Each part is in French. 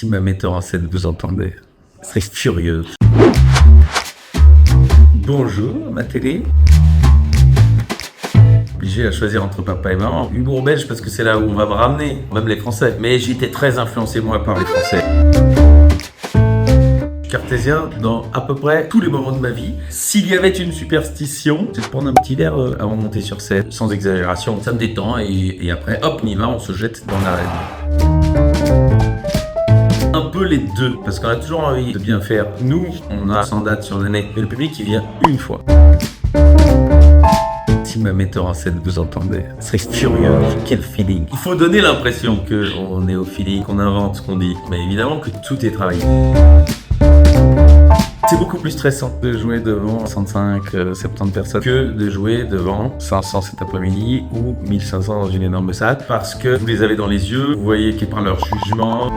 Si ma metteur en scène vous entendait, elle serait furieuse. Bonjour, ma télé. Obligé à choisir entre papa et maman. Humour belge parce que c'est là où on va me ramener, même les Français. Mais j'étais très influencé moi par les Français. Cartésien dans à peu près tous les moments de ma vie. S'il y avait une superstition, c'est de prendre un petit verre avant de monter sur scène, sans exagération. Ça me détend et après, hop, on y va, on se jette dans l'arène. Un peu les deux, parce qu'on a toujours envie de bien faire. Nous, on a 100 dates sur l'année, mais le public, il vient une fois. Si ma metteur en scène vous entendait, elle serait furieuse. Quel feeling. Il faut donner l'impression qu'on est au feeling, qu'on invente ce qu'on dit. Mais évidemment que tout est travaillé. C'est beaucoup plus stressant de jouer devant 65, 70 personnes que de jouer devant 500 cet après-midi ou 1500 dans une énorme salle parce que vous les avez dans les yeux, vous voyez qu'ils parlent leur jugement.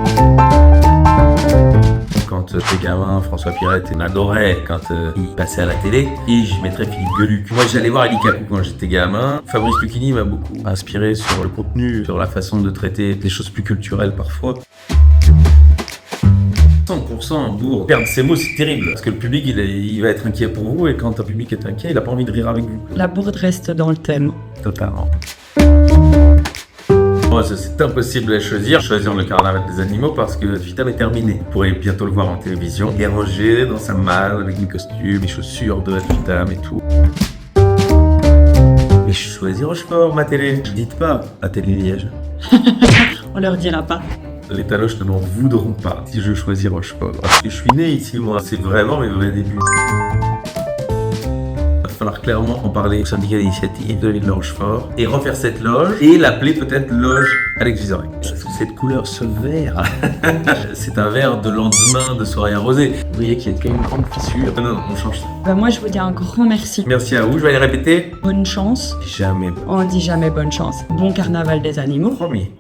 Quand j'étais gamin, François Pirette, il m'adorait quand il passait à la télé et je mettrais Philippe Geluc. Moi j'allais voir Ali Kakou quand j'étais gamin. Fabrice Lucchini m'a beaucoup inspiré sur le contenu, sur la façon de traiter des choses plus culturelles parfois. 100% en bourre. Perdre ses mots, c'est terrible. Parce que le public, il va être inquiet pour vous. Et quand un public est inquiet, il n'a pas envie de rire avec vous. La bourde reste dans le thème. Totalement. Moi, c'est impossible à choisir. Choisir le carnaval des animaux parce que Vitam est terminé. Vous pourrez bientôt le voir en télévision. Il est rangé dans sa malle avec les costumes, les chaussures de Vitam et tout. Et je choisis Rochefort, ma télé. Dites pas à Télé Liège. On leur dira pas. Les taloches ne m'en voudront pas si je choisis Rochefort. Parce que je suis né ici, moi. C'est vraiment mes vrais débuts. Il va falloir clairement en parler au syndicat d'initiative de l'île de Rochefort et refaire cette loge et l'appeler peut-être loge Alex Vizorek. Cette couleur, ce vert, c'est un vert de lendemain de soirée arrosée. Vous voyez qu'il y a quand même une grande fissure. Non, on change ça. Moi, je vous dis un grand merci. Merci à vous, je vais aller répéter. Bonne chance. Jamais. On dit jamais bonne chance. Bon carnaval des animaux. Promis.